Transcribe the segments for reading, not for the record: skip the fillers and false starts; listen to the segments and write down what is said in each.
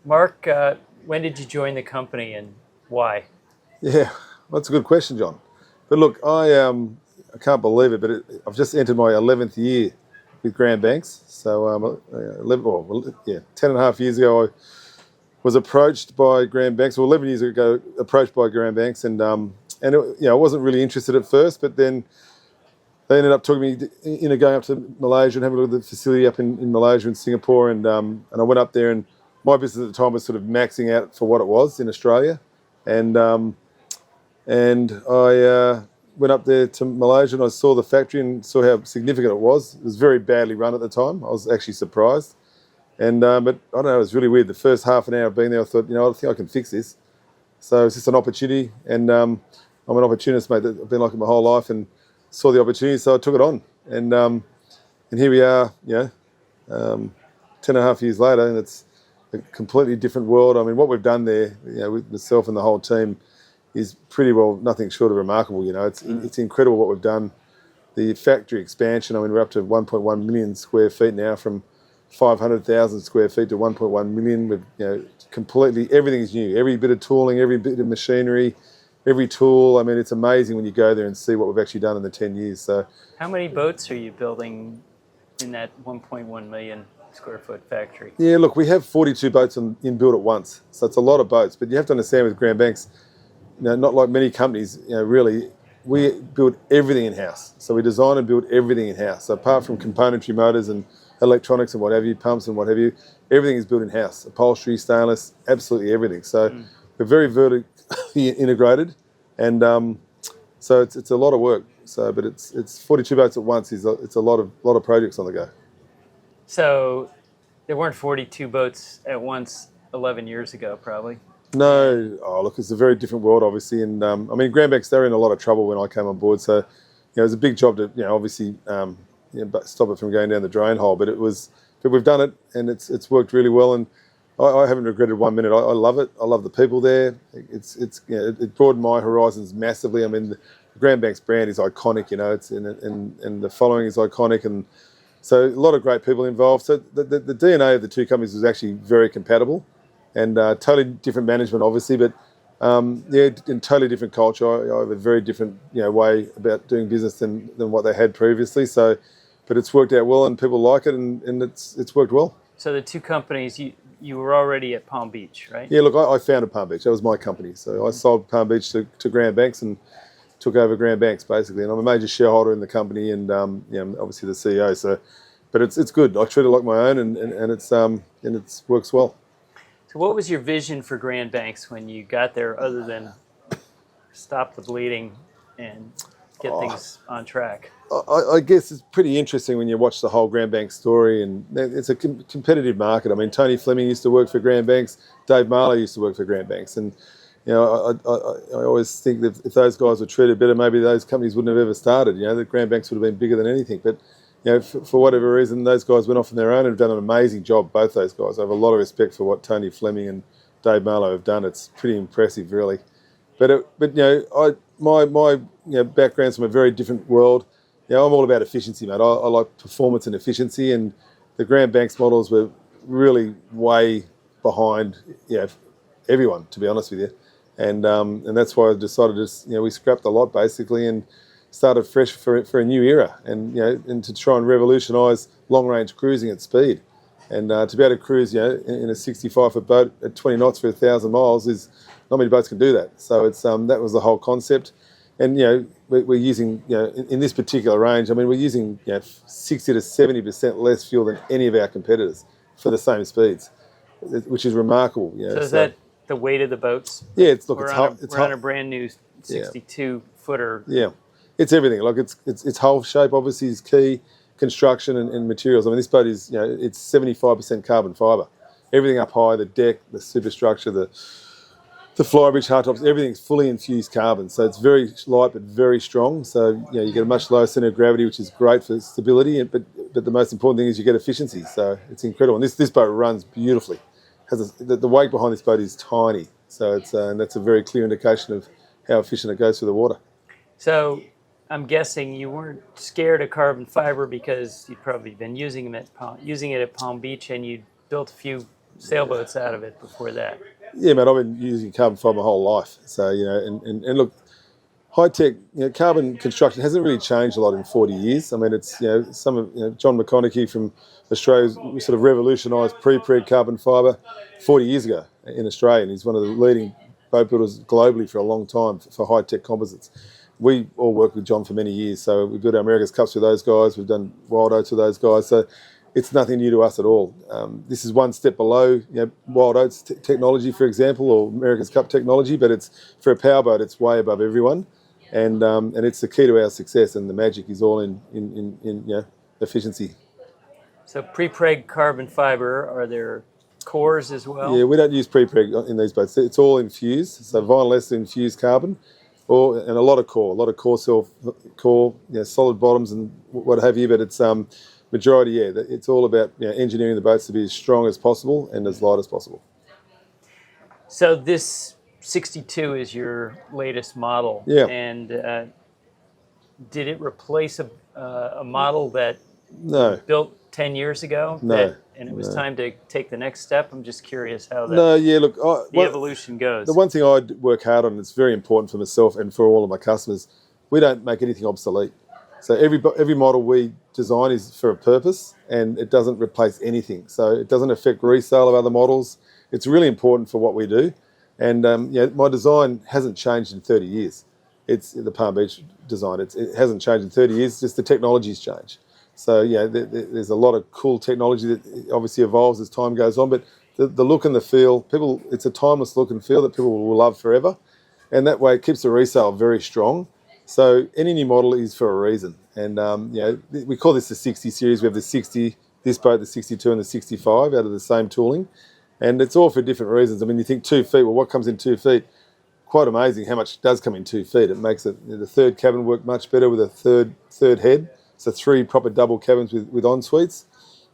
Mark, when did you join the company and why? Yeah, well, that's a good question, John. But look, I can't believe it, but I've just entered my 11th year with Graham Banks. So 10 and a half years ago, I was approached by Graham Banks, or 11 years ago, approached by Graham Banks, I wasn't really interested at first, but then they ended up talking me into going up to Malaysia and having a look at the facility up in Malaysia and Singapore, and I went up there, and my business at the time was sort of maxing out for what it was in Australia, and I went up there to Malaysia and I saw the factory and saw how significant it was. It was very badly run at the time. I was actually surprised. But I don't know, it was really weird. The first half an hour of being there, I thought, I think I can fix this. So it's just an opportunity. And I'm an opportunist, mate. I've been like it my whole life and saw the opportunity, so I took it on. And here we are, 10 and a half years later, and it's a completely different world. I mean, what we've done there, with myself and the whole team, is pretty well nothing short of remarkable. It's incredible what we've done. The factory expansion, I mean, we're up to 1.1 million square feet now, from 500,000 square feet to 1.1 million. With completely everything's new. Every bit of tooling, every bit of machinery, every tool. I mean, it's amazing when you go there and see what we've actually done in the 10 years. So, how many boats are you building in that 1.1 million square foot factory? Yeah, look, we have 42 boats in build at once, so it's a lot of boats. But you have to understand with Graham Banks, not like many companies, really, we build everything in-house. So we design and build everything in-house. So apart from componentry, motors and electronics and what have you, pumps and what have you, everything is built in-house. Upholstery, stainless, absolutely everything. So we're very vertically integrated, and so it's a lot of work. So, but it's 42 boats at once. It's a lot of projects on the go. So there weren't 42 boats at once 11 years ago, probably. No, look, it's a very different world, obviously, and I mean, Graham Banks, they were in a lot of trouble when I came on board, so it was a big job to, obviously, stop it from going down the drain hole. But we've done it, and it's worked really well, and I haven't regretted 1 minute. I love it. I love the people there. It broadened my horizons massively. I mean, the Graham Banks brand is iconic, it's and the following is iconic, and so a lot of great people involved. So the DNA of the two companies was actually very compatible. And totally different management, obviously, but in totally different culture. I have a very different way about doing business than what they had previously. So, but it's worked out well, and people like it, and it's worked well. So the two companies, you were already at Palm Beach, right? Yeah, look, I founded Palm Beach. That was my company. So I sold Palm Beach to Graham Banks and took over Graham Banks basically. And I'm a major shareholder in the company, and obviously the CEO. So, but it's good. I treat it like my own, and it works well. So what was your vision for Graham Banks when you got there, other than stop the bleeding and get things on track? I guess it's pretty interesting when you watch the whole Graham Banks story, and it's a competitive market. I mean, Tony Fleming used to work for Graham Banks, Dave Marlow used to work for Graham Banks, and I always think that if those guys were treated better, maybe those companies wouldn't have ever started. That Graham Banks would have been bigger than anything, but for whatever reason, those guys went off on their own and have done an amazing job, both those guys. I have a lot of respect for what Tony Fleming and Dave Marlow have done. It's pretty impressive, really. But my background's from a very different world. I'm all about efficiency, mate. I like performance and efficiency, and the Graham Banks models were really way behind everyone, to be honest with you. And that's why I decided we scrapped a lot, basically, and started fresh for a new era, and to try and revolutionise long-range cruising at speed, and to be able to cruise, in a 65-foot boat at 20 knots for 1,000 miles is not many boats can do that. So it's that was the whole concept, and we're using in this particular range. I mean, we're using 60 to 70% less fuel than any of our competitors for the same speeds, which is remarkable. So is that the weight of the boats? Yeah, we're on a brand new 62-footer. Yeah. It's everything. Like it's hull shape obviously is key, construction and materials. I mean, this boat is it's 75% carbon fibre. Everything up high, the deck, the superstructure, the flybridge, hardtops, everything's fully infused carbon. So it's very light but very strong. So you get a much lower centre of gravity, which is great for stability. But the most important thing is you get efficiency. So it's incredible. And this boat runs beautifully. The weight behind this boat is tiny. So and that's a very clear indication of how efficient it goes through the water. So I'm guessing you weren't scared of carbon fiber because you'd probably been using it at Palm Beach, and you built a few sailboats out of it before that. Yeah, man, I've been using carbon fibre my whole life. So, and look, high-tech, carbon construction hasn't really changed a lot in 40 years. I mean, it's, some of, John McConaughey from Australia sort of revolutionised pre-preg carbon fibre 40 years ago in Australia, and he's one of the leading boat builders globally for a long time for high-tech composites. We all worked with John for many years, so we built our America's Cups with those guys, we've done Wild Oats with those guys, so it's nothing new to us at all. This is one step below Wild Oats technology, for example, or America's Cup technology, but it's for a powerboat, it's way above everyone. And it's the key to our success, and the magic is all in efficiency. So pre-preg carbon fiber, are there cores as well? Yeah, we don't use pre-preg in these boats. It's all infused, so vinyl ester infused carbon, and a lot of core solid bottoms and what have you. But it's majority, it's all about engineering the boats to be as strong as possible and as light as possible. So this 62 is your latest model. Yeah. And did it replace a model that No. built 10 years ago? No. And it was time to take the next step? I'm just curious how that the evolution goes. The one thing I work hard on, it's very important for myself and for all of my customers, we don't make anything obsolete. So every model we design is for a purpose, and it doesn't replace anything. So it doesn't affect resale of other models. It's really important for what we do. And my design hasn't changed in 30 years. It's the Palm Beach design. It hasn't changed in 30 years, just the technology's changed. So there's a lot of cool technology that obviously evolves as time goes on, but the look and the feel, it's a timeless look and feel that people will love forever. And that way it keeps the resale very strong. So any new model is for a reason. And we call this the 60 series. We have the 60, this boat, the 62 and the 65 out of the same tooling. And it's all for different reasons. I mean, you think 2 feet, well, what comes in 2 feet? Quite amazing how much does come in 2 feet. It makes the third cabin work much better with a third head. So 3 proper double cabins with en-suites.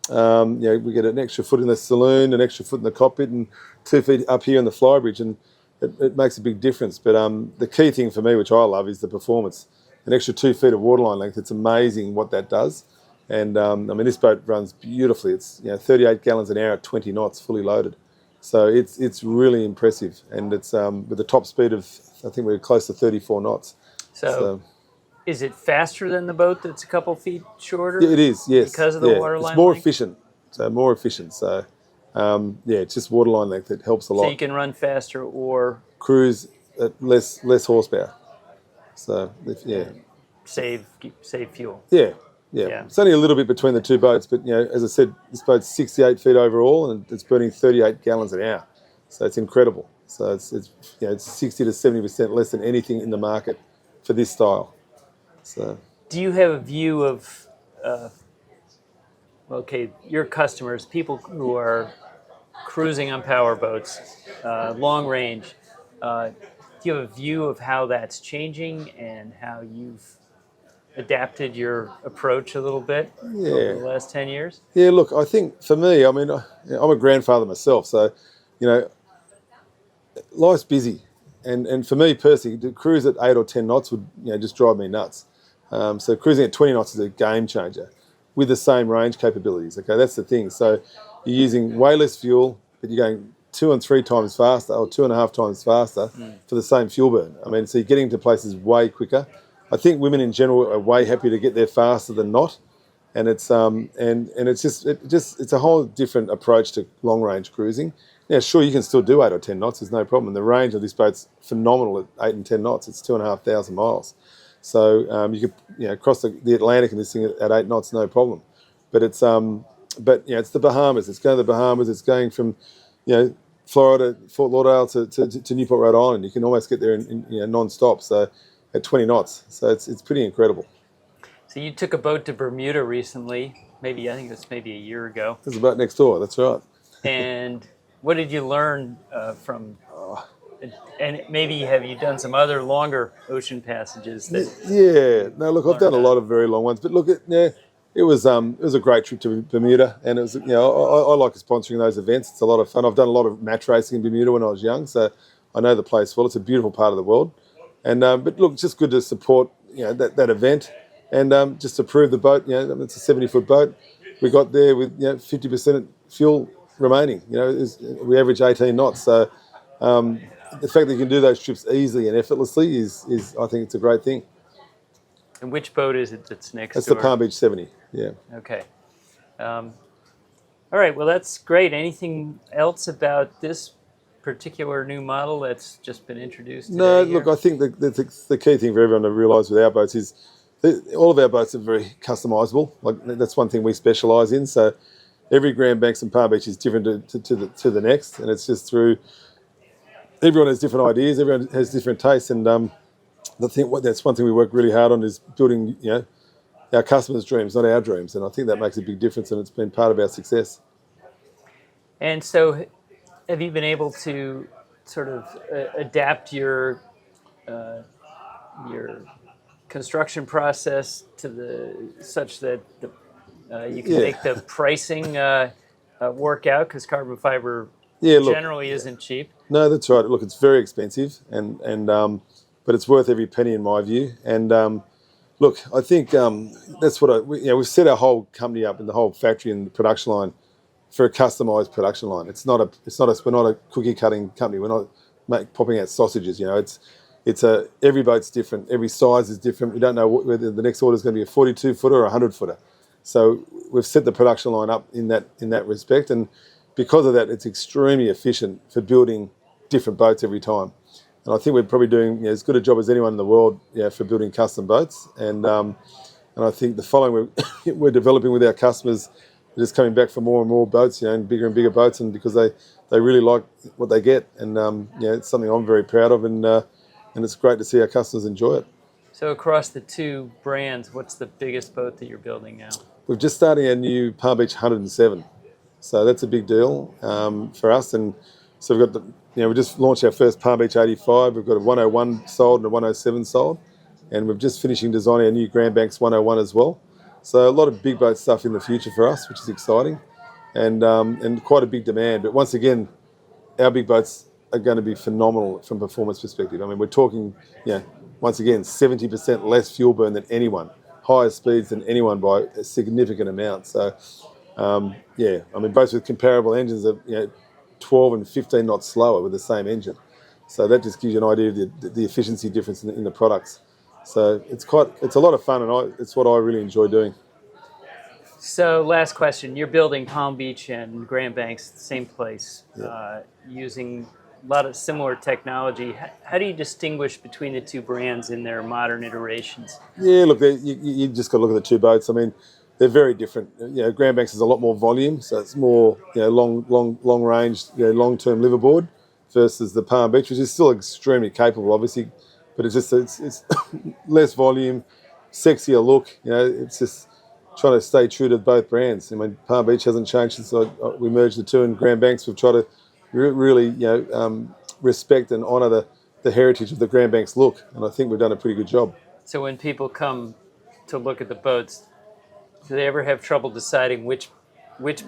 We get an extra foot in the saloon, an extra foot in the cockpit, and 2 feet up here in the flybridge, and it makes a big difference. But the key thing for me, which I love, is the performance. An extra 2 feet of waterline length, it's amazing what that does. And this boat runs beautifully. It's 38 gallons an hour at 20 knots, fully loaded. So it's really impressive, and it's with a top speed of, I think we're close to 34 knots. So is it faster than the boat that's a couple feet shorter? Yeah, it is, yes. Because of the waterline it's more length? efficient. So it's just waterline length. It helps a lot. So you can run faster or cruise at less horsepower. So save fuel. Yeah. It's only a little bit between the two boats, but as I said, this boat's 68 feet overall, and it's burning 38 gallons an hour. So it's incredible. So it's 60 to 70% less than anything in the market for this style. So do you have a view of your customers, people who are cruising on power boats, long range? Do you have a view of how that's changing and how you've adapted your approach a little bit over the last 10 years? Yeah, look, I think for me, I'm a grandfather myself, so, life's busy. And for me personally, to cruise at 8 or 10 knots would just drive me nuts. So cruising at 20 knots is a game changer with the same range capabilities. Okay, that's the thing. So you're using way less fuel, but you're going 2 and 3 times faster, or 2.5 times faster for the same fuel burn. So you're getting to places way quicker. I think women in general are way happier to get there faster than not, and it's it's a whole different approach to long range cruising. Now, sure, you can still do 8 or 10 knots. There's no problem. And the range of this boat's phenomenal at 8 and 10 knots. It's 2,500 miles. So you could cross the Atlantic in this thing at 8 knots, no problem. But it's it's the Bahamas. It's going to the Bahamas. It's going from Florida, Fort Lauderdale to Newport, Rhode Island. You can almost get there in non-stop. So at 20 knots. So it's pretty incredible. So you took a boat to Bermuda recently. I think it was maybe a year ago. It was about next door. That's right. And what did you learn from? And maybe have you done some other longer ocean passages? No, look, I've done a lot of very long ones, but look, it was a great trip to Bermuda, and it was I like sponsoring those events. It's a lot of fun. I've done a lot of match racing in Bermuda when I was young, so I know the place well. It's a beautiful part of the world, and but look, it's just good to support that event, and just to prove the boat. It's a 70-foot boat. We got there with 50% fuel remaining. We average 18 knots. So the fact that you can do those trips easily and effortlessly is I think it's a great thing. And which boat is it that's next That's door? the Palm Beach 70. Yeah. Okay. All right. Well, that's great. Anything else about this particular new model that's just been introduced today? No, here? look, I think the key thing for everyone to realise with our boats is all of our boats are very customisable. Like that's one thing we specialise in. So every Grand Banks and Palm Beach is different to the next, and it's just through everyone has different ideas, everyone has different tastes, and that's one thing we work really hard on is building our customers' dreams, not our dreams, and I think that makes a big difference, and it's been part of our success. And so, have you been able to sort of adapt your construction process to such that you can make the pricing work out? Because carbon fiber generally isn't cheap. No, that's right. Look, it's very expensive, but it's worth every penny in my view. And look, I think that's what we've set our whole company up in the whole factory and the production line for a customised production line. We're not a cookie cutting company. We're not popping out sausages. Every boat's different. Every size is different. We don't know whether the next order is going to be a 42 footer or a 100 footer. So we've set the production line up in that respect, and because of that, it's extremely efficient for building different boats every time. And I think we're probably doing as good a job as anyone in the world for building custom boats. And I think the following we're developing with our customers are just coming back for more and more boats, and bigger boats, and because they really like what they get. And it's something I'm very proud of, and it's great to see our customers enjoy it. So across the two brands, what's the biggest boat that you're building now? We're just starting our new Palm Beach 107. So that's a big deal for us. And so we've got we just launched our first Palm Beach 85. We've got a 101 sold and a 107 sold. And we're just finishing designing our new Grand Banks 101 as well. So a lot of big boat stuff in the future for us, which is exciting. And quite a big demand. But once again, our big boats are going to be phenomenal from a performance perspective. I mean, we're talking, once again, 70% less fuel burn than anyone, higher speeds than anyone by a significant amount. So, boats with comparable engines are 12 and 15 knots slower with the same engine. So that just gives you an idea of the efficiency difference in the products. So it's a lot of fun, and it's what I really enjoy doing. So last question, you're building Palm Beach and Grand Banks, same place, using a lot of similar technology. How do you distinguish between the two brands in their modern iterations? Yeah, look, you just got to look at the two boats. I mean, they're very different. Grand Banks is a lot more volume, so it's more long range, long-term liverboard, versus the Palm Beach, which is still extremely capable, obviously, but it's less volume, sexier look. It's just trying to stay true to both brands. I mean, Palm Beach hasn't changed since we merged the two, and Grand Banks we've tried to really respect and honour the heritage of the Grand Banks look, and I think we've done a pretty good job. So when people come to look at the boats, do they ever have trouble deciding which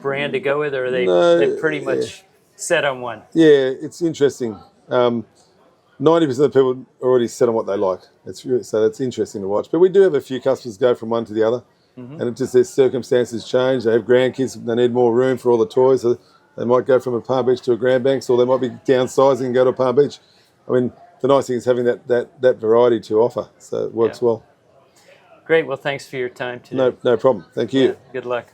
brand to go with, or are they pretty much set on one? Yeah, it's interesting. 90% of the people are already set on what they like. So that's interesting to watch. But we do have a few customers go from one to the other, and it's just their circumstances change. They have grandkids, they need more room for all the toys. So they might go from a Palm Beach to a Grand Banks, or they might be downsizing and go to a Palm Beach. I mean, the nice thing is having that variety to offer, so it works well. Great. Well, thanks for your time today. No problem. Thank you. Good luck.